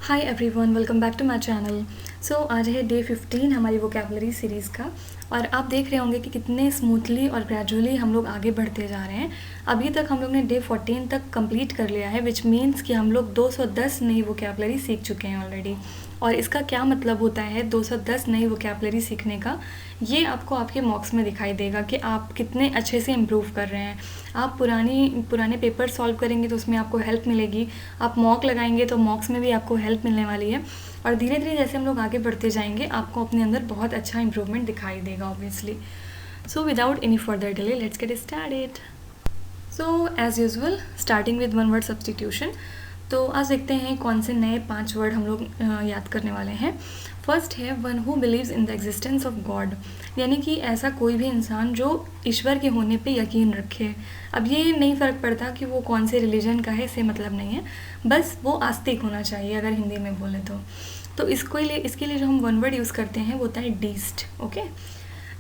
Hi everyone, welcome back to my channel. So आज है day 15 हमारी वोकैबुलरी सीरीज़ का। और आप देख रहे होंगे कि कितने स्मूथली और ग्रेजुअली हम लोग आगे बढ़ते जा रहे हैं। अभी तक हम लोग ने डे 14 तक कंप्लीट कर लिया है, विच मीन्स कि हम लोग 210 नई वोकैबुलरी सीख चुके हैं ऑलरेडी। और इसका क्या मतलब होता है 210 नई वोकैबुलरी सीखने का, ये आपको आपके मॉक्स में दिखाई देगा कि आप कितने अच्छे से इम्प्रूव कर रहे हैं। आप पुराने पेपर सॉल्व करेंगे तो उसमें आपको हेल्प मिलेगी, आप मॉक लगाएंगे तो मॉक्स में भी आपको हेल्प मिलने वाली है। और धीरे धीरे जैसे हम लोग आगे बढ़ते जाएंगे आपको अपने अंदर बहुत अच्छा इम्प्रूवमेंट दिखाई देगा obviously. So without any further delay let's get started. So as usual starting with one word substitution. तो आज देखते हैं कौन से नए 5 वर्ड हम लोग याद करने वाले हैं। फर्स्ट है one who believes in the existence of God, यानी कि ऐसा कोई भी इंसान जो ईश्वर के होने पे यकीन रखे। अब ये नहीं फ़र्क पड़ता कि वो कौन से रिलीजन का है, इससे मतलब नहीं है, बस वो आस्तिक होना चाहिए अगर हिंदी में बोले तो इसके लिए जो हम वन वर्ड यूज़ करते हैं वो होता है डीस्ट। ओके,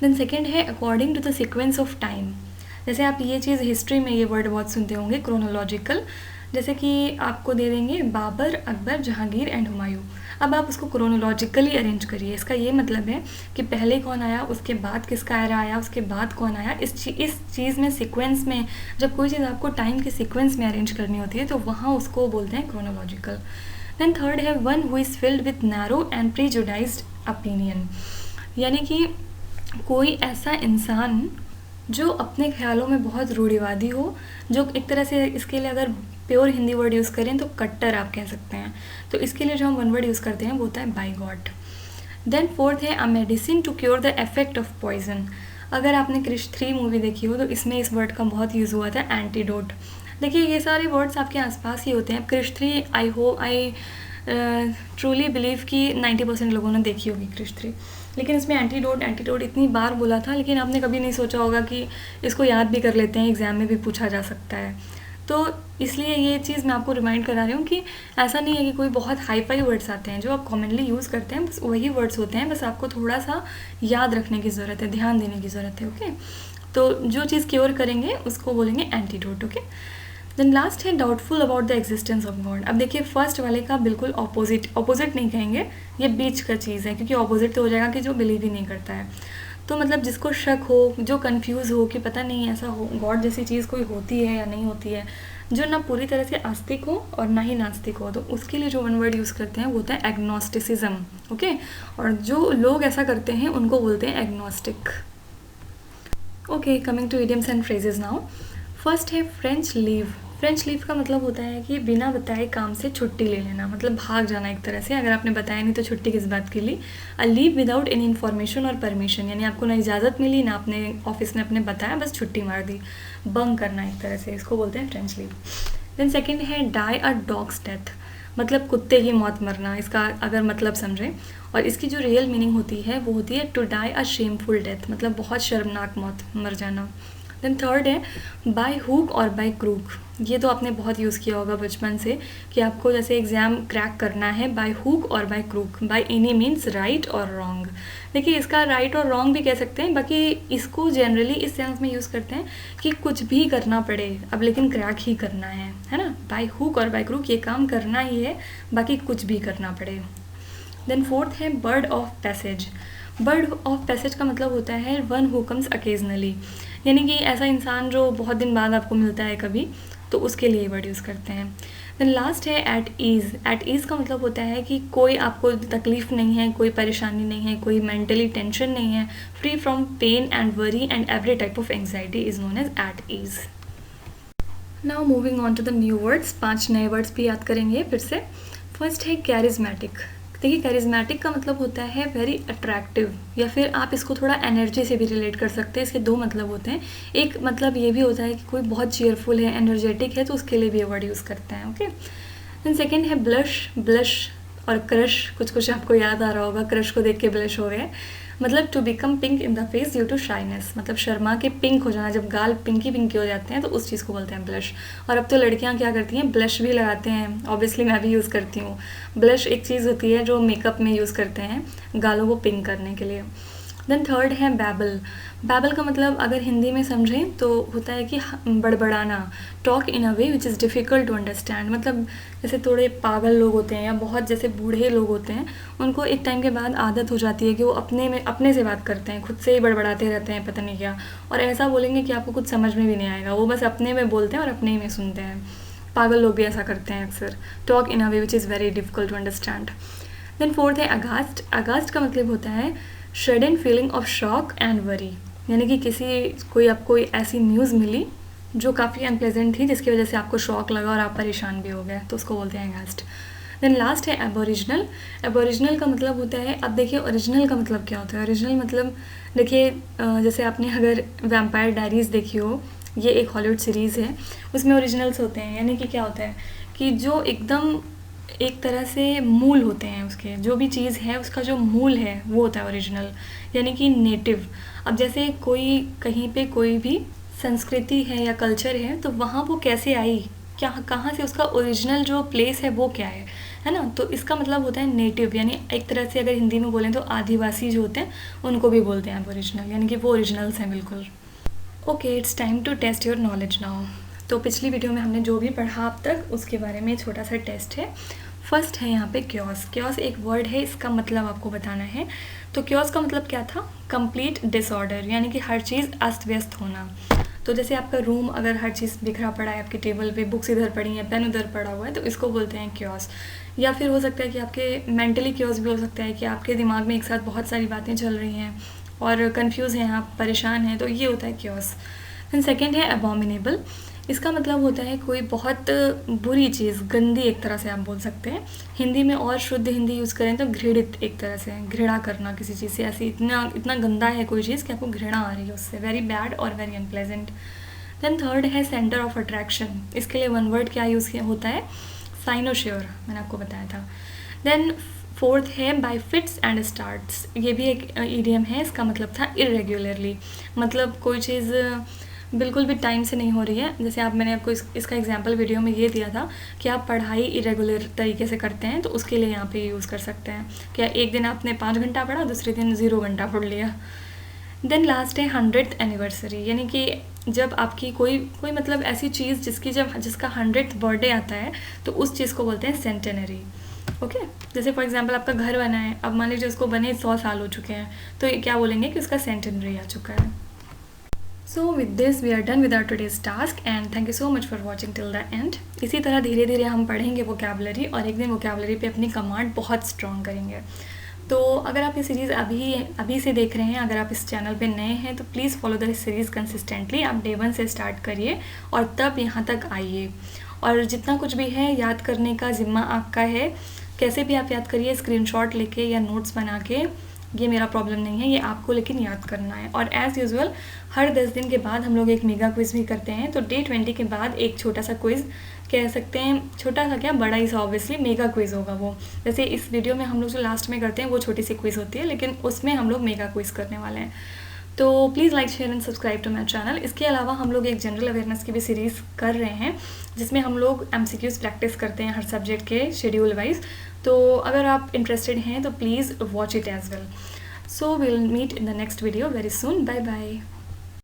देन सेकेंड है according to the sequence of time. जैसे आप ये चीज़ हिस्ट्री में ये वर्ड बहुत सुनते होंगे, क्रोनोलॉजिकल। जैसे कि आपको दे देंगे बाबर, अकबर, जहांगीर एंड हुमायूं। अब आप उसको क्रोनोलॉजिकली अरेंज करिए। इसका ये मतलब है कि पहले कौन आया, उसके बाद किसका एरा आया, उसके बाद कौन आया। इस चीज़ में सीक्वेंस में जब कोई चीज़ आपको टाइम के सीक्वेंस में अरेंज करनी होती है तो वहाँ उसको बोलते हैं क्रोनोलॉजिकल। देन थर्ड है one who is filled with narrow and prejudiced opinion, यानी कि कोई ऐसा इंसान जो अपने ख्यालों में बहुत रूढ़िवादी हो, जो एक तरह से इसके लिए अगर प्योर हिंदी वर्ड यूज़ करें तो कट्टर आप कह सकते हैं। तो इसके लिए जो हम वन वर्ड यूज़ करते हैं वो होता है बाय गॉड। देन फोर्थ है a medicine to cure the effect of poison. अगर आपने क्रिश 3 मूवी देखी हो तो इसमें इस वर्ड का बहुत यूज़ हुआ था, एंटीडोट। देखिए ये सारे वर्ड्स आपके आसपास ही होते हैं। क्रिश 3 आई ट्रूली बिलीव कि 90% लोगों ने देखी होगी क्रिश 3, लेकिन इसमें एंटीडोट इतनी बार बोला था, लेकिन आपने कभी नहीं सोचा होगा कि इसको याद भी कर लेते हैं, एग्ज़ाम में भी पूछा जा सकता है। तो इसलिए ये चीज़ मैं आपको रिमाइंड करा रही हूँ कि ऐसा नहीं है कि कोई बहुत हाई फाई वर्ड्स आते हैं जो आप कॉमनली यूज़ करते हैं, बस वही वर्ड्स होते हैं, बस आपको थोड़ा सा याद रखने की ज़रूरत है, ध्यान देने की ज़रूरत है। ओके, तो जो चीज़ क्योर करेंगे उसको बोलेंगे एंटीडोट। ओके, देन लास्ट है doubtful about the existence of God. अब देखिए फर्स्ट वाले का बिल्कुल ऑपोजिट नहीं कहेंगे, ये बीच का चीज़ है, क्योंकि ऑपोजिट तो हो जाएगा कि जो बिलीव ही नहीं करता है। तो मतलब जिसको शक हो, जो कंफ्यूज हो कि पता नहीं ऐसा हो गॉड जैसी चीज़ कोई होती है या नहीं होती है, जो ना पूरी तरह से आस्तिक हो और ना ही नास्तिक हो, तो उसके लिए जो वन वर्ड यूज़ करते हैं वो होता है एग्नोस्टिसिज्म। ओके, और जो लोग ऐसा करते हैं उनको बोलते हैं agnostic. Okay, coming to idioms and phrases now. First है फ्रेंच लीव। फ्रेंच लीव का मतलब होता है कि बिना बताए काम से छुट्टी ले लेना, मतलब भाग जाना एक तरह से। अगर आपने बताया नहीं तो छुट्टी किस बात के लिए। A leave without any information और परमिशन, यानी आपको ना इजाज़त मिली ना आपने ऑफिस में अपने बताया, बस छुट्टी मार दी, बंक करना एक तरह से, इसको बोलते हैं फ्रेंच लीव। देन सेकेंड है डाई अ डॉग्स डेथ, मतलब कुत्ते की मौत मरना, इसका अगर मतलब समझें। और इसकी जो रियल मीनिंग होती है वो होती है to die a shameful death, मतलब बहुत शर्मनाक मौत, मर जाना। देन थर्ड है by hook or by crook. ये तो आपने बहुत यूज़ किया होगा बचपन से कि आपको जैसे एग्ज़ाम क्रैक करना है by hook or by crook. By any means right और रॉन्ग। देखिए इसका राइट और रॉन्ग भी कह सकते हैं, बाकी इसको जनरली इस सेंस में यूज़ करते हैं कि कुछ भी करना पड़े अब लेकिन क्रैक ही करना है ना। Bye hook or by crook, ये काम करना ही है, बाकी कुछ भी करना पड़े। देन फोर्थ है bird of passage. Bird of passage का मतलब होता है वन हु कम्स अकेजनली, यानी कि ऐसा इंसान जो बहुत दिन बाद आपको मिलता है कभी, तो उसके लिए वर्ड यूज़ करते हैं। देन लास्ट है एट ईज़। एट ईज़ का मतलब होता है कि कोई आपको तकलीफ़ नहीं है, कोई परेशानी नहीं है, कोई मेंटली टेंशन नहीं है, free from pain and worry and every type of anxiety is known as at ease. Now moving on to the new words, 5 नए वर्ड्स भी याद करेंगे फिर से। फर्स्ट है कैरिज्मेटिक। देखिए कैरिज्मेटिक का मतलब होता है वेरी अट्रैक्टिव, या फिर आप इसको थोड़ा एनर्जी से भी रिलेट कर सकते हैं। इसके 2 मतलब होते हैं। एक मतलब ये भी होता है कि कोई बहुत चीयरफुल है, एनर्जेटिक है, तो उसके लिए भी ये वर्ड यूज़ करते हैं। ओके, देन सेकेंड है ब्लश और क्रश। कुछ आपको याद आ रहा होगा, क्रश को देख के ब्लश हो गए, मतलब to become pink in the face due to shyness, मतलब शर्मा के पिंक हो जाना, जब गाल पिंकी हो जाते हैं तो उस चीज़ को बोलते हैं ब्लश। और अब तो लड़कियां क्या करती हैं, ब्लश भी लगाते हैं। ऑब्वियसली मैं भी यूज़ करती हूँ। ब्लश एक चीज़ होती है जो मेकअप में यूज़ करते हैं गालों को पिंक करने के लिए। देन थर्ड है बैबल। बैबल का मतलब अगर हिंदी में समझें तो होता है कि बड़बड़ाना, talk in a way which is difficult to understand. मतलब जैसे थोड़े पागल लोग होते हैं या बहुत जैसे बूढ़े लोग होते हैं, उनको एक टाइम के बाद आदत हो जाती है कि वो अपने से बात करते हैं, खुद से ही बड़बड़ाते रहते हैं पता नहीं क्या, और ऐसा बोलेंगे कि आपको कुछ समझ में भी नहीं आएगा। वो बस अपने में बोलते हैं और अपने ही में सुनते हैं। पागल लोग भी ऐसा करते हैं अक्सर। Talk in a way which is very difficult to understand. Then fourth है अगास्ट। अगास्ट का मतलब होता है sudden feeling of shock and worry, यानी कि कोई आपको ऐसी न्यूज़ मिली जो काफ़ी अनप्लेजेंट थी, जिसकी वजह से आपको शॉक लगा और आप परेशान भी हो गए, तो उसको बोलते हैं अगास्ट। देन लास्ट है एबोरिजिनल। एबोरिजिनल का मतलब होता है, अब देखिए ओरिजिनल का मतलब क्या होता है। ओरिजिनल मतलब देखिए जैसे आपने अगर वैम्पायर डायरीज़ देखी हो, ये एक हॉलीवुड सीरीज़ है, उसमें ओरिजिनल्स होते हैं, यानी कि क्या होता है कि जो एकदम एक तरह से मूल होते हैं, उसके जो भी चीज़ है उसका जो मूल है वो होता है ओरिजिनल, यानी कि नेटिव। अब जैसे कोई कहीं पे कोई भी संस्कृति है या कल्चर है, तो वहाँ वो कैसे आई, क्या कहाँ से उसका ओरिजिनल जो प्लेस है वो क्या है ना। तो इसका मतलब होता है नेटिव, यानी एक तरह से अगर हिंदी में बोलें तो आदिवासी जो होते हैं उनको भी बोलते हैं ओरिजिनल, यानी कि वो ओरिजिनल्स हैं बिल्कुल। Okay, it's time to test your knowledge now. तो पिछली वीडियो में हमने जो भी पढ़ा अब तक उसके बारे में छोटा सा टेस्ट है। फर्स्ट है यहाँ पे क्योस। क्योस एक वर्ड है, इसका मतलब आपको बताना है। तो क्योस का मतलब क्या था, कंप्लीट डिसऑर्डर, यानी कि हर चीज़ अस्त व्यस्त होना। तो जैसे आपका रूम अगर हर चीज़ बिखरा पड़ा है, आपकी टेबल पे बुक्स इधर पड़ी हैं, पेन उधर पड़ा हुआ है, तो इसको बोलते हैं क्योस। या फिर हो सकता है कि आपके मेंटली क्योस भी हो सकता है कि आपके दिमाग में एक साथ बहुत सारी बातें चल रही हैं और कंफ्यूज हैं, आप परेशान हैं, तो ये होता है क्योस। देन सेकेंड है अबॉमिनेबल। इसका मतलब होता है कोई बहुत बुरी चीज़, गंदी एक तरह से आप बोल सकते हैं। हिंदी में और शुद्ध हिंदी यूज़ करें तो घृणित, एक तरह से घृणा करना किसी चीज़ से, ऐसी इतना गंदा है कोई चीज़ कि आपको घृणा आ रही है उससे, वेरी बैड और वेरी अनप्लेजेंट। देन थर्ड है सेंटर ऑफ अट्रैक्शन। इसके लिए वन वर्ड क्या यूज़ होता है, साइनोश्योर, मैंने आपको बताया था। देन फोर्थ है बाय फिट्स एंड स्टार्ट्स। ये भी एक ईडियम है, इसका मतलब था इरेगुलरली, मतलब कोई चीज़ बिल्कुल भी टाइम से नहीं हो रही है। जैसे मैंने आपको इसका एग्जांपल वीडियो में ये दिया था कि आप पढ़ाई इरेगुलर तरीके से करते हैं, तो उसके लिए यहाँ पे यूज़ कर सकते हैं। क्या एक दिन आपने 5 घंटा पढ़ा, दूसरे दिन 0 घंटा पढ़ लिया। देन लास्ट है 100th एनिवर्सरी, यानी कि जब आपकी कोई मतलब ऐसी चीज़ जिसका 100th बर्थडे आता है, तो उस चीज़ को बोलते हैं सेंटेनरी। ओके, जैसे फॉर एग्जांपल आपका घर बना है, अब मान लीजिए उसको बने 100 साल हो चुके हैं, तो ये क्या बोलेंगे कि उसका सेंटेनरी आ चुका है। So with this we are done with our today's task and thank you so much for watching till the end. इसी तरह धीरे धीरे हम पढ़ेंगे वोकैबुलरी और एक दिन वोकैबुलरी पे अपनी कमांड बहुत स्ट्रॉन्ग करेंगे। तो अगर आप ये सीरीज़ अभी से देख रहे हैं, अगर आप इस चैनल पे नए हैं, तो please follow the series consistently. आप डे 1 से स्टार्ट करिए और तब यहाँ तक आइए, और जितना कुछ भी है याद करने का ज़िम्मा आपका है। कैसे भी आप याद करिए, स्क्रीनशॉट लेके या नोट्स बना के, ये मेरा प्रॉब्लम नहीं है, ये आपको लेकिन याद करना है। और एज़ यूजुअल हर 10 दिन के बाद हम लोग एक मेगा क्विज़ भी करते हैं। तो डे 20 के बाद एक छोटा सा क्विज़, कह सकते हैं छोटा सा क्या, बड़ा ही सा ऑब्वियसली मेगा क्विज़ होगा वो। जैसे इस वीडियो में हम लोग जो लास्ट में करते हैं वो छोटी सी क्विज़ होती है, लेकिन उसमें हम लोग मेगा क्विज़ करने वाले हैं। तो please like share and subscribe to my channel. इसके अलावा हम लोग एक जनरल अवेयरनेस की भी सीरीज़ कर रहे हैं, जिसमें हम लोग MCQs प्रैक्टिस करते हैं हर सब्जेक्ट के शेड्यूल वाइज। तो अगर आप इंटरेस्टेड हैं तो please watch it as well. So we'll meet in the next video very soon. Bye bye.